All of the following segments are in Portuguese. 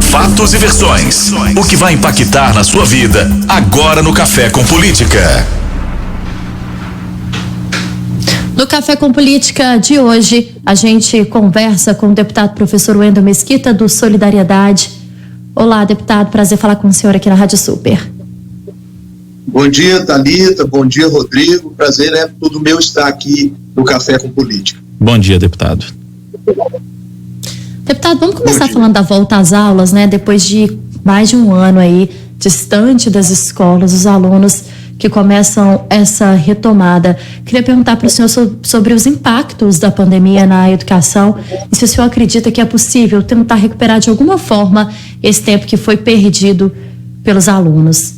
Fatos e versões. O que vai impactar na sua vida agora no Café com Política. No Café com Política de hoje, a gente conversa com o deputado professor Wendel Mesquita, do Solidariedade. Olá, deputado, prazer falar com o senhor aqui na Rádio Super. Bom dia, Thalita, bom dia, Rodrigo, prazer é todo meu estar aqui no Café com Política. Bom dia, deputado. Deputado, vamos começar falando da volta às aulas, né? Depois de mais de um ano aí, distante das escolas, os alunos que começam essa retomada. Queria perguntar para o senhor sobre os impactos da pandemia na educação e se o senhor acredita que é possível tentar recuperar de alguma forma esse tempo que foi perdido pelos alunos.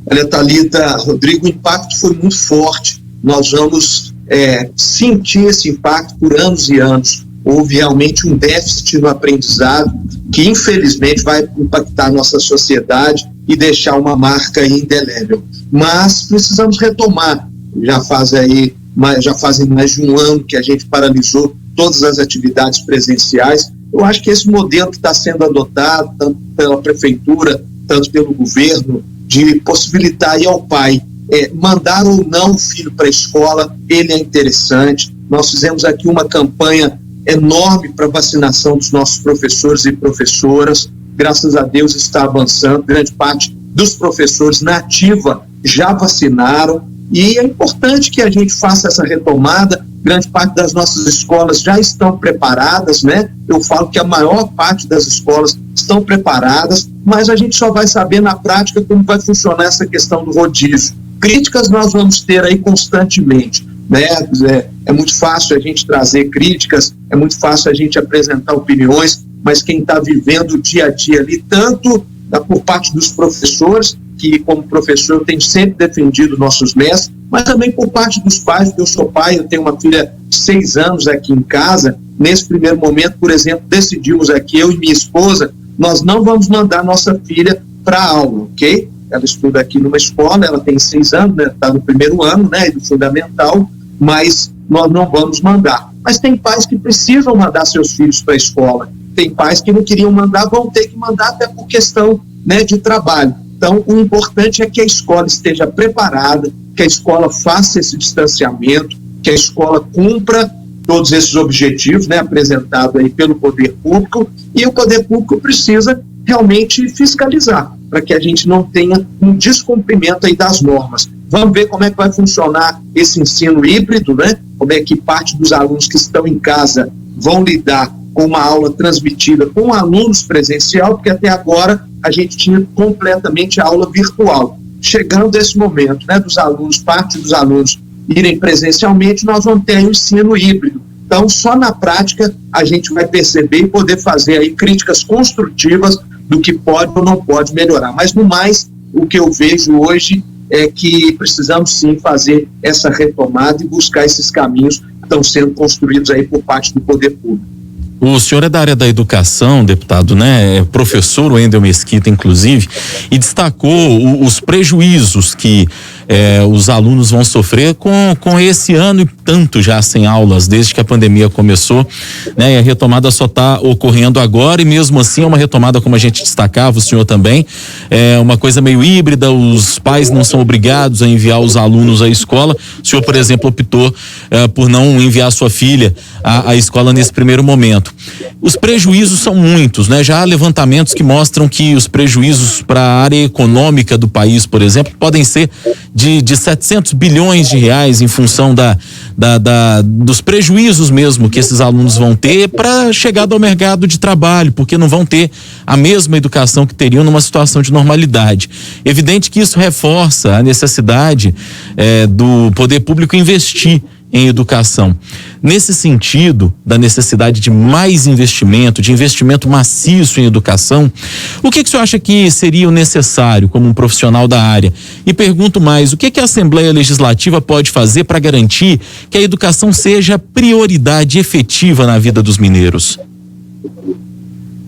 Olha, Thalita, Rodrigo, o impacto foi muito forte. Nós vamos sentir esse impacto por anos e anos. Houve realmente um déficit no aprendizado que, infelizmente, vai impactar a nossa sociedade e deixar uma marca indelével. Mas precisamos retomar. Já fazem mais de um ano que a gente paralisou todas as atividades presenciais. Eu acho que esse modelo que está sendo adotado, tanto pela prefeitura, tanto pelo governo, de possibilitar aí ao pai mandar ou não o filho para a escola, ele é interessante. Nós fizemos aqui uma campanha enorme para vacinação dos nossos professores e professoras. Graças a Deus está avançando, grande parte dos professores na ativa já vacinaram e é importante que a gente faça essa retomada. Grande parte das nossas escolas já estão preparadas, né? Eu falo que a maior parte das escolas estão preparadas, mas a gente só vai saber na prática como vai funcionar essa questão do rodízio. Críticas nós vamos ter aí constantemente, né? É muito fácil a gente trazer críticas, é muito fácil a gente apresentar opiniões, mas quem está vivendo o dia a dia ali, tanto por parte dos professores, que como professor eu tenho sempre defendido nossos mestres, mas também por parte dos pais, porque eu sou pai, eu tenho uma filha de 6 anos aqui em casa. Nesse primeiro momento, por exemplo, decidimos aqui, eu e minha esposa, nós não vamos mandar nossa filha para a aula, ok? Ela estuda aqui numa escola, ela tem 6 anos, né? Está no primeiro ano, né, do fundamental, mas nós não vamos mandar. Mas tem pais que precisam mandar seus filhos para a escola, tem pais que não queriam mandar, vão ter que mandar até por questão, né, de trabalho. Então, o importante é que a escola esteja preparada, que a escola faça esse distanciamento, que a escola cumpra todos esses objetivos, né, apresentados aí pelo poder público, e o poder público precisa realmente fiscalizar, para que a gente não tenha um descumprimento aí das normas. Vamos ver como é que vai funcionar esse ensino híbrido, né? Como é que parte dos alunos que estão em casa vão lidar com uma aula transmitida com alunos presencial, porque até agora a gente tinha completamente a aula virtual. Chegando esse momento, né, dos alunos, parte dos alunos irem presencialmente, nós vamos ter aí um ensino híbrido. Então, só na prática a gente vai perceber e poder fazer aí críticas construtivas do que pode ou não pode melhorar. Mas, no mais, o que eu vejo hoje é que precisamos sim fazer essa retomada e buscar esses caminhos que estão sendo construídos aí por parte do poder público. O senhor é da área da educação, deputado, né? É professor Wendel Mesquita, inclusive, e destacou os prejuízos que os alunos vão sofrer com esse ano e tanto já sem aulas, desde que a pandemia começou, né? E a retomada só está ocorrendo agora e mesmo assim é uma retomada, como a gente destacava, o senhor também, é uma coisa meio híbrida, os pais não são obrigados a enviar os alunos à escola. O senhor, por exemplo, optou por não enviar sua filha à escola nesse primeiro momento. Os prejuízos são muitos, né? Já há levantamentos que mostram que os prejuízos para a área econômica do país, por exemplo, podem ser de 700 bilhões de reais em função dos prejuízos mesmo que esses alunos vão ter para a chegada ao mercado de trabalho, porque não vão ter a mesma educação que teriam numa situação de normalidade. Evidente que isso reforça a necessidade do poder público investir em educação. Nesse sentido, da necessidade de mais investimento, de investimento maciço em educação, o que o senhor acha que seria o necessário como um profissional da área? E pergunto mais, o que a Assembleia Legislativa pode fazer para garantir que a educação seja prioridade efetiva na vida dos mineiros?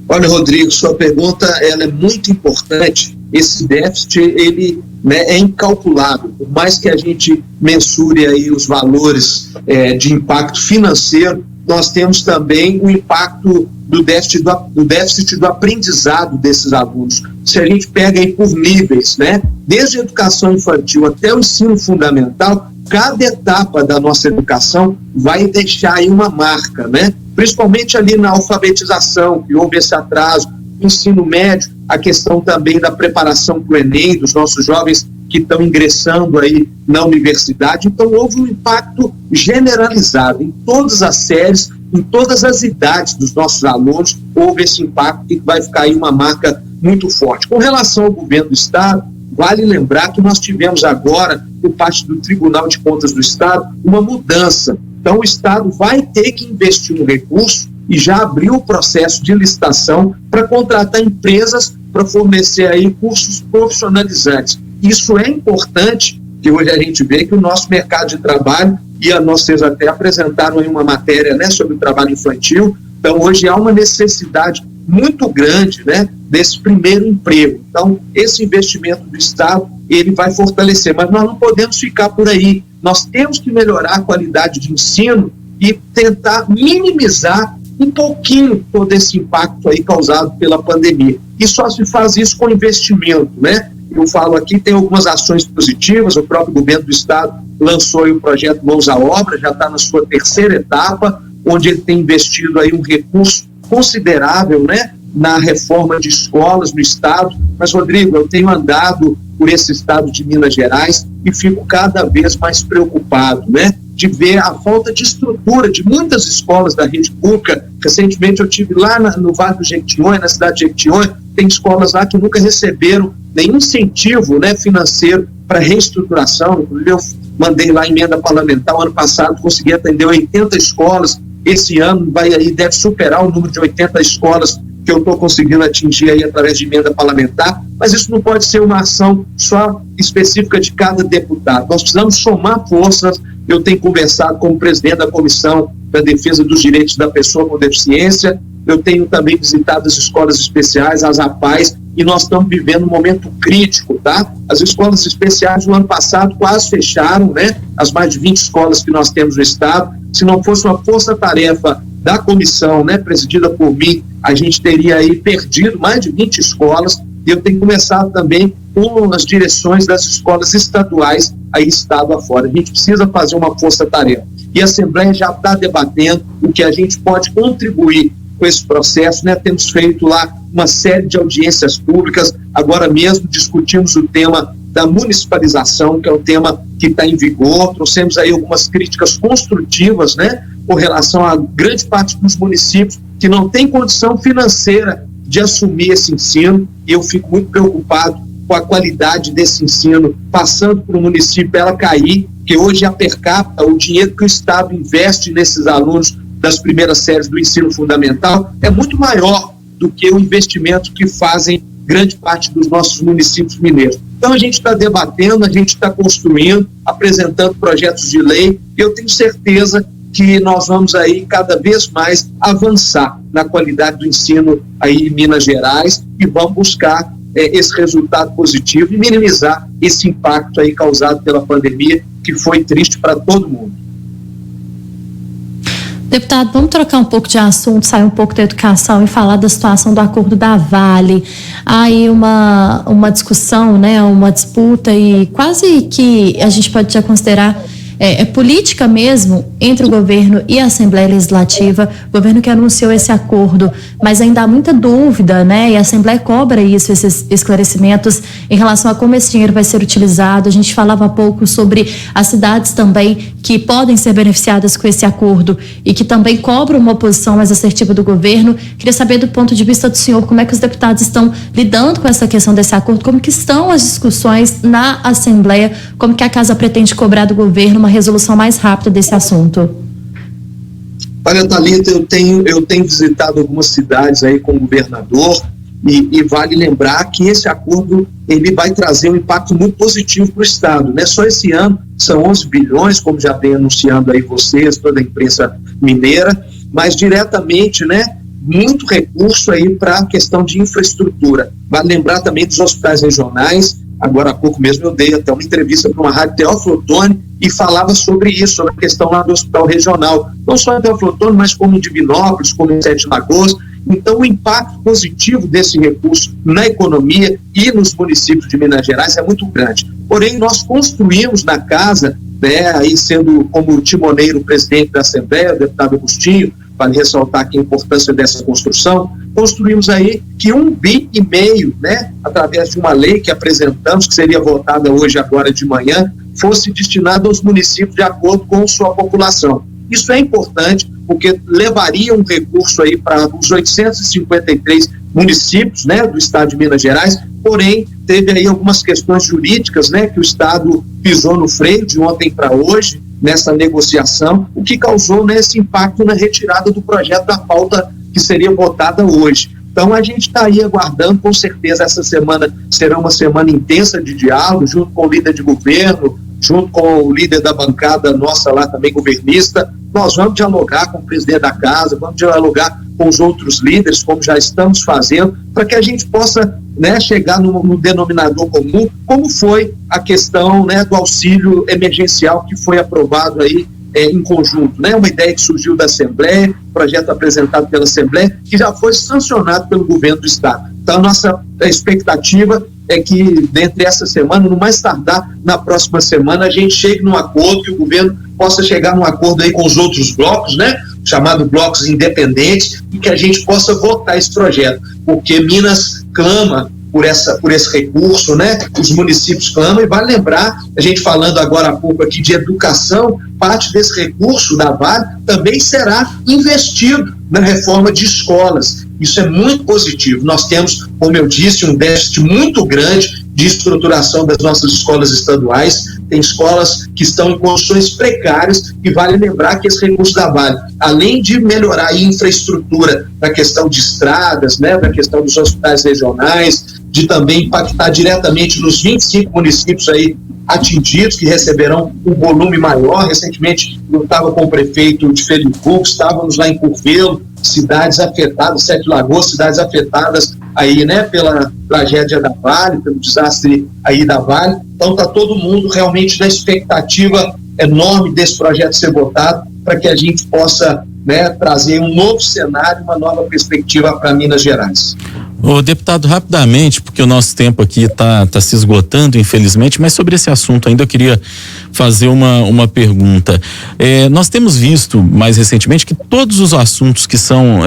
Olha, Rodrigo, sua pergunta ela é muito importante. Esse déficit, ele, né, é incalculável. Por mais que a gente mensure aí os valores de impacto financeiro, nós temos também o impacto do déficit do aprendizado desses alunos. Se a gente pega aí por níveis, né, desde a educação infantil até o ensino fundamental, cada etapa da nossa educação vai deixar aí uma marca, né? Principalmente ali na alfabetização, que houve esse atraso, ensino médio, a questão também da preparação para o Enem, dos nossos jovens que estão ingressando aí na universidade. Então houve um impacto generalizado em todas as séries, em todas as idades dos nossos alunos, houve esse impacto que vai ficar aí uma marca muito forte. Com relação ao governo do Estado, vale lembrar que nós tivemos agora, por parte do Tribunal de Contas do Estado, uma mudança. Então o Estado vai ter que investir um recurso e já abriu o processo de licitação para contratar empresas para fornecer aí cursos profissionalizantes. Isso é importante, que hoje a gente vê que o nosso mercado de trabalho, e vocês até apresentaram aí uma matéria, né, sobre o trabalho infantil, então hoje há uma necessidade muito grande, né, desse primeiro emprego. Então esse investimento do Estado, ele vai fortalecer, mas nós não podemos ficar por aí, nós temos que melhorar a qualidade de ensino e tentar minimizar um pouquinho todo esse impacto aí causado pela pandemia. E só se faz isso com investimento, né? Eu falo aqui, tem algumas ações positivas, o próprio governo do Estado lançou aí o projeto Mãos à Obra, já está na sua terceira etapa, onde ele tem investido aí um recurso considerável, né, na reforma de escolas no Estado. Mas, Rodrigo, eu tenho andado por esse estado de Minas Gerais e fico cada vez mais preocupado, né, de ver a falta de estrutura de muitas escolas da rede pública. Recentemente eu estive lá no Vale do Jequitinhonha, na cidade de Jequitinhonha, tem escolas lá que nunca receberam nenhum incentivo, né, financeiro para reestruturação. Inclusive eu mandei lá emenda parlamentar, ano passado consegui atender 80 escolas, esse ano deve superar o número de 80 escolas que eu estou conseguindo atingir aí através de emenda parlamentar, mas isso não pode ser uma ação só específica de cada deputado. Nós precisamos somar forças. Eu tenho conversado com o presidente da Comissão da Defesa dos Direitos da Pessoa com Deficiência, eu tenho também visitado as escolas especiais, as APAES, e nós estamos vivendo um momento crítico, tá? As escolas especiais no ano passado quase fecharam, né? As mais de 20 escolas que nós temos no estado. Se não fosse uma força-tarefa da comissão, né, presidida por mim, a gente teria aí perdido mais de 20 escolas, e eu tenho começado também com as direções das escolas estaduais, aí estado afora. A gente precisa fazer uma força-tarefa. E a Assembleia já está debatendo o que a gente pode contribuir com esse processo, né? Temos feito lá uma série de audiências públicas, agora mesmo discutimos o tema da municipalização, que é um tema que está em vigor, trouxemos aí algumas críticas construtivas, né, com relação a grande parte dos municípios que não tem condição financeira de assumir esse ensino, e eu fico muito preocupado com a qualidade desse ensino, passando para o município ela cair, que hoje a per capita, o dinheiro que o Estado investe nesses alunos das primeiras séries do ensino fundamental é muito maior do que o investimento que fazem grande parte dos nossos municípios mineiros. Então a gente está debatendo, a gente está construindo, apresentando projetos de lei, e eu tenho certeza que nós vamos aí cada vez mais avançar na qualidade do ensino aí em Minas Gerais e vamos buscar esse resultado positivo e minimizar esse impacto aí causado pela pandemia, que foi triste para todo mundo. Deputado, vamos trocar um pouco de assunto, sair um pouco da educação e falar da situação do acordo da Vale. Há aí uma discussão, né, uma disputa, e quase que a gente pode já considerar política mesmo entre o governo e a Assembleia Legislativa. O governo que anunciou esse acordo, mas ainda há muita dúvida, né? E a Assembleia cobra esses esclarecimentos em relação a como esse dinheiro vai ser utilizado. A gente falava há pouco sobre as cidades também que podem ser beneficiadas com esse acordo e que também cobram uma posição mais assertiva do governo. Queria saber do ponto de vista do senhor, como é que os deputados estão lidando com essa questão desse acordo, como que estão as discussões na Assembleia, como que a Casa pretende cobrar do governo uma resolução mais rápida desse assunto. Olha, Thalita, eu tenho visitado algumas cidades aí com o governador e vale lembrar que esse acordo ele vai trazer um impacto muito positivo para o Estado, né? Só esse ano são 11 bilhões, como já vem anunciando aí vocês, toda a imprensa mineira, mas diretamente, né, muito recurso aí para a questão de infraestrutura. Vale lembrar também dos hospitais regionais. agora há pouco mesmo eu dei até uma entrevista para uma rádio Teófilo Otoni e falava sobre isso, sobre a questão lá do hospital regional, não só em Teófilo Otoni, mas como em Divinópolis, como em Sete Lagoas. Então o impacto positivo desse recurso na economia e nos municípios de Minas Gerais é muito grande. Porém, nós construímos na casa, né, aí sendo como timoneiro o presidente da Assembleia, o deputado Agostinho, para ressaltar aqui a importância dessa construção, construímos aí que 1,5 bi, né, através de uma lei que apresentamos, que seria votada hoje, agora de manhã, fosse destinado aos municípios de acordo com sua população. Isso é importante, porque levaria um recurso aí para os 853 municípios, né, do estado de Minas Gerais, porém, teve aí algumas questões jurídicas, né, que o estado pisou no freio de ontem para hoje, nessa negociação, o que causou, né, esse impacto na retirada do projeto da pauta que seria votada hoje. Então a gente está aí aguardando, com certeza essa semana será uma semana intensa de diálogo, junto com o líder de governo, junto com o líder da bancada nossa lá também governista. Nós vamos dialogar com o presidente da casa, vamos dialogar com os outros líderes, como já estamos fazendo, para que a gente possa, né, chegar no denominador comum, como foi a questão, né, do auxílio emergencial que foi aprovado aí em conjunto, né, uma ideia que surgiu da Assembleia, projeto apresentado pela Assembleia, que já foi sancionado pelo governo do estado. Então a nossa expectativa é que dentro dessa semana, no mais tardar na próxima semana, a gente chegue num acordo, que o governo possa chegar num acordo aí com os outros blocos, né, chamado blocos independentes, e que a gente possa votar esse projeto, porque Minas clama por esse recurso, né? Os municípios clamam, e vale lembrar, a gente falando agora há pouco aqui de educação, parte desse recurso da Vale também será investido na reforma de escolas. Isso é muito positivo. Nós temos, como eu disse, um déficit muito grande de estruturação das nossas escolas estaduais. Tem escolas que estão em condições precárias, e vale lembrar que esse recurso da Vale, além de melhorar a infraestrutura na questão de estradas, né, na questão dos hospitais regionais, de também impactar diretamente nos 25 municípios aí atingidos, que receberão um volume maior. Recentemente eu estava com o prefeito de Felipe, estávamos lá em Curvelo, cidades afetadas, Sete Lagoas, cidades afetadas aí, né, pela tragédia da Vale, pelo desastre aí da Vale. Então está todo mundo realmente na expectativa enorme desse projeto ser votado, para que a gente possa, né, trazer um novo cenário, uma nova perspectiva para Minas Gerais. Ô, deputado, rapidamente, porque o nosso tempo aqui está se esgotando, infelizmente, mas sobre esse assunto ainda eu queria fazer uma pergunta. Nós temos visto mais recentemente que todos os assuntos que são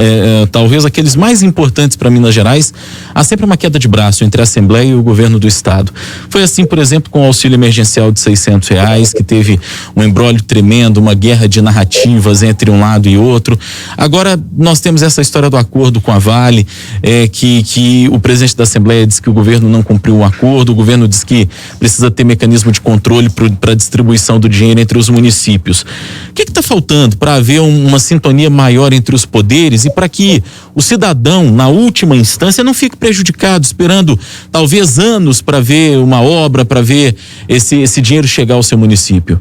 talvez aqueles mais importantes para Minas Gerais, há sempre uma queda de braço entre a Assembleia e o governo do estado. Foi assim, por exemplo, com o auxílio emergencial de R$600, que teve um imbróglio tremendo, uma guerra de narrativas entre um lado e outro. Agora nós temos essa história do acordo com a Vale, que o presidente da Assembleia diz que o governo não cumpriu o acordo, o governo diz que precisa ter mecanismo de controle para a distribuição do dinheiro entre os municípios. O que está faltando para haver uma sintonia maior entre os poderes e para que o cidadão, na última instância, não fique prejudicado, esperando talvez anos para ver uma obra, para ver esse dinheiro chegar ao seu município?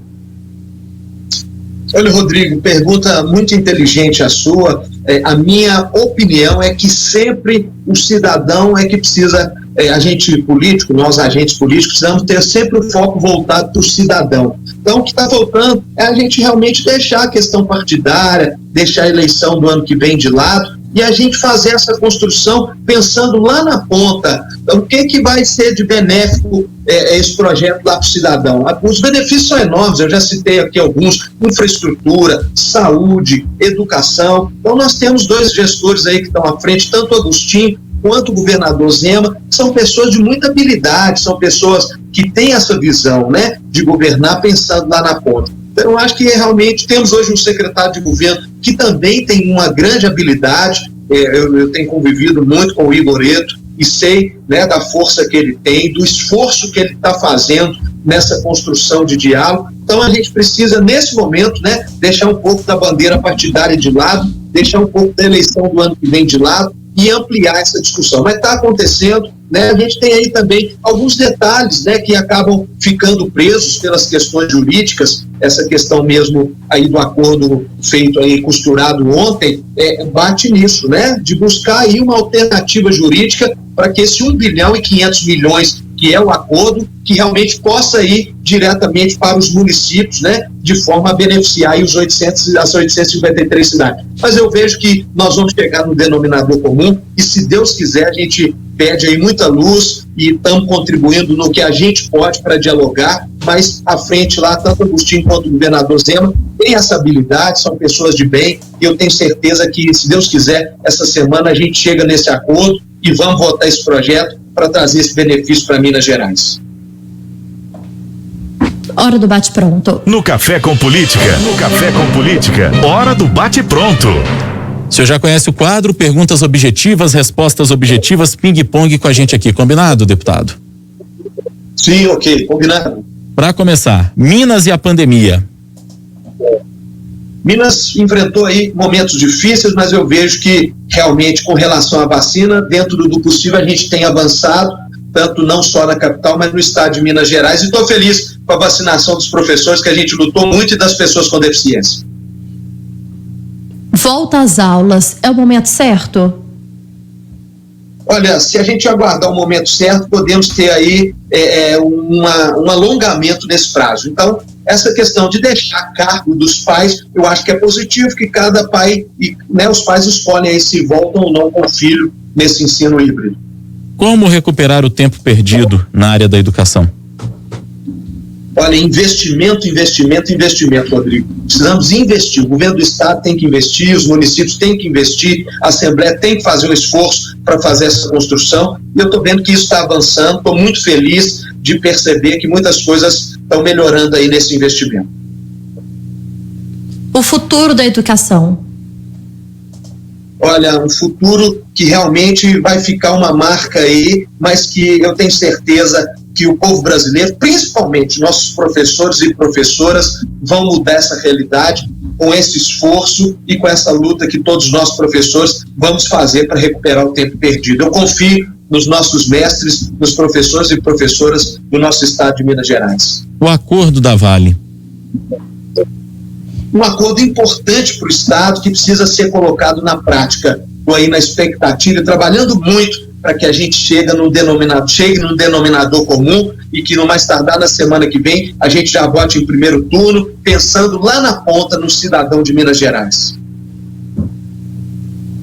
Olha, Rodrigo, pergunta muito inteligente a sua. A minha opinião é que sempre o cidadão é que precisa, agente político, nós agentes políticos, precisamos ter sempre o foco voltado para o cidadão. Então, o que está faltando é a gente realmente deixar a questão partidária, deixar a eleição do ano que vem de lado, e a gente fazer essa construção pensando lá na ponta. Então, o que vai ser de benéfico esse projeto lá para o cidadão? Os benefícios são enormes, eu já citei aqui alguns: infraestrutura, saúde, educação. Então nós temos dois gestores aí que estão à frente, tanto o Agostinho quanto o governador Zema, são pessoas de muita habilidade, são pessoas que têm essa visão, né, de governar pensando lá na ponta. Então, eu acho que realmente temos hoje um secretário de governo que também tem uma grande habilidade. Eu tenho convivido muito com o Igoreto e sei, né, da força que ele tem, do esforço que ele está fazendo nessa construção de diálogo. Então, a gente precisa, nesse momento, né, deixar um pouco da bandeira partidária de lado, deixar um pouco da eleição do ano que vem de lado e ampliar essa discussão. Mas está acontecendo, né? A gente tem aí também alguns detalhes, né, que acabam ficando presos pelas questões jurídicas. Essa questão mesmo aí do acordo feito aí, costurado ontem, bate nisso, né, de buscar aí uma alternativa jurídica para que esse 1,5 bilhão que é o acordo, que realmente possa ir diretamente para os municípios, né, de forma a beneficiar aí as 853 cidades. Mas eu vejo que nós vamos chegar no denominador comum e, se Deus quiser, a gente pede aí muita luz e estamos contribuindo no que a gente pode para dialogar, mas à frente lá, tanto Agostinho quanto o governador Zema tem essa habilidade, são pessoas de bem, e eu tenho certeza que, se Deus quiser, essa semana a gente chega nesse acordo e vamos votar esse projeto para trazer esse benefício para Minas Gerais. Hora do bate-pronto. No Café com Política. Hora do bate-pronto. O senhor já conhece o quadro? Perguntas objetivas, respostas objetivas, ping-pong com a gente aqui. Combinado, deputado? Sim, ok, combinado. Para começar, Minas e a pandemia. Minas enfrentou aí momentos difíceis, mas eu vejo que realmente, com relação à vacina, dentro do possível, a gente tem avançado, tanto não só na capital, mas no estado de Minas Gerais, e estou feliz com a vacinação dos professores, que a gente lutou muito, e das pessoas com deficiência. Volta às aulas, é o momento certo? Olha, se a gente aguardar o momento certo, podemos ter aí um alongamento nesse prazo. Então, essa questão de deixar a cargo dos pais, eu acho que é positivo, que cada pai, né, os pais escolhem aí se voltam ou não com o filho nesse ensino híbrido. Como recuperar o tempo perdido na área da educação? Olha, investimento, Rodrigo. Precisamos investir. O governo do estado tem que investir, os municípios têm que investir, a Assembleia tem que fazer um esforço para fazer essa construção. E eu estou vendo que isso está avançando, estou muito feliz de perceber que muitas coisas estão melhorando aí nesse investimento. O futuro da educação. Olha, um futuro que realmente vai ficar uma marca aí, mas que eu tenho certeza que o povo brasileiro, principalmente nossos professores e professoras, vão mudar essa realidade com esse esforço e com essa luta que todos nós professores vamos fazer para recuperar o tempo perdido. Eu confio nos nossos mestres, nos professores e professoras do nosso estado de Minas Gerais. O acordo da Vale. Um acordo importante para o estado que precisa ser colocado na prática. Estou aí na expectativa e trabalhando muito para que a gente chegue num denominador comum e que, no mais tardar na semana que vem, a gente já vote em primeiro turno, pensando lá na ponta no cidadão de Minas Gerais.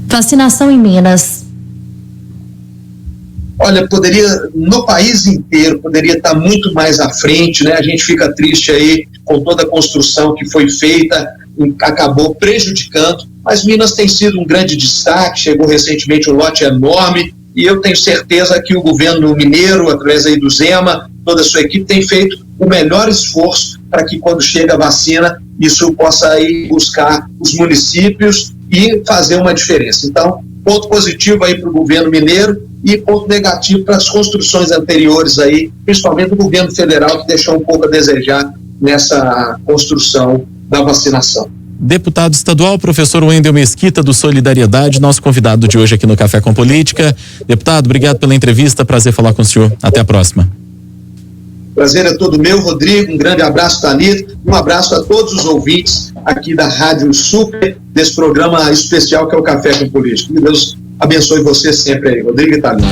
Vacinação em Minas. Olha, no país inteiro, poderia estar muito mais à frente, né? A gente fica triste aí com toda a construção que foi feita, acabou prejudicando, mas Minas tem sido um grande destaque, chegou recentemente um lote enorme, e eu tenho certeza que o governo mineiro, através aí do Zema, toda a sua equipe, tem feito o melhor esforço para que, quando chega a vacina, isso possa ir buscar os municípios e fazer uma diferença. Então, ponto positivo aí para o governo mineiro e ponto negativo para as construções anteriores aí, principalmente o governo federal, que deixou um pouco a desejar nessa construção da vacinação. Deputado estadual, professor Wendel Mesquita, do Solidariedade, nosso convidado de hoje aqui no Café com Política. Deputado, obrigado pela entrevista, prazer falar com o senhor. Até a próxima. Prazer é todo meu, Rodrigo. Um grande abraço, Thalita. Um abraço a todos os ouvintes aqui da Rádio Super, desse programa especial que é o Café com Política. Que Deus abençoe você sempre aí, Rodrigo e Thalita.